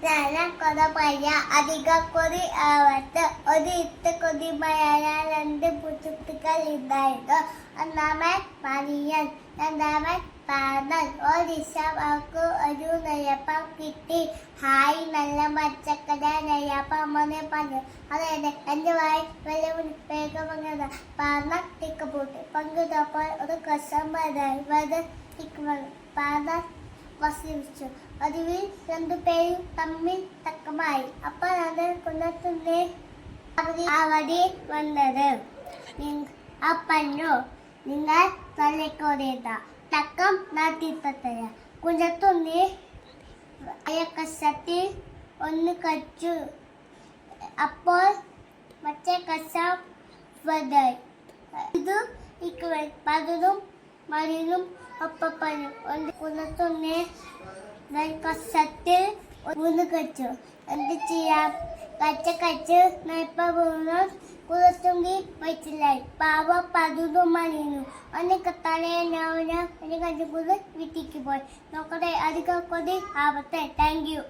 കൊതപ്പയ്യ അധിക കൊതി ആവത്ത് ഒരു ഇത്ത് കൊതി മഴയാൽ രണ്ട് പുത്തുക്കൾ ഉണ്ടായിരുന്നു. ഒന്നാമൻ മണിയൻ, രണ്ടാമൻ പാതൽ. ഒരിശക്ക് ഒരു നെയ്യപ്പം കിട്ടി. ഹായ് നല്ല പച്ചക്കട നെയ്യപ്പം അമ്മനെ പറഞ്ഞു. അതായത് എൻ്റെ വായി വെല്ലുവിളി വേഗം പങ്കത പാർന്ന തിക്കപ്പൂട്ടി പങ്കിട്ടപ്പോൾ ഒരു കസ്റ്റമറായി വെറുതെ പാർന്ന വസിച്ചു. ഒടുവിൽ രണ്ടുപേരും തമ്മിൽ തക്കമായി. അപ്പോൾ അത് കുന്നത്തുന്നേ അവിടെ വന്നത്. ആ പറഞ്ഞു, നിങ്ങൾ തലക്കോടേണ്ട തക്കം നാട്ടിത്തയ കുന്നത്തുന്നേ അയക്കസത്തിൽ ഒന്ന് കച്ചു. അപ്പോൾ മറ്റേ കസം വതായി. ഇത് പലതും മറിയും ഒപ്പം പറഞ്ഞു. കുന്നത്തുന്നേ കസത്തിൽ ഒന്ന് കച്ചു. എന്ത് ചെയ്യാം? കച്ച് നയപ്പ വീണു. കുളത്തുങ്കി വയറ്റിലായി. പാവ പതുതും മണിയുന്നു. അന്നൊക്കെ തലയെ കണ്ടുകൂടി വീട്ടിലേക്ക് പോയി. നോക്കട്ടെ അധികം കൊതി ആവട്ടെ. Thank you.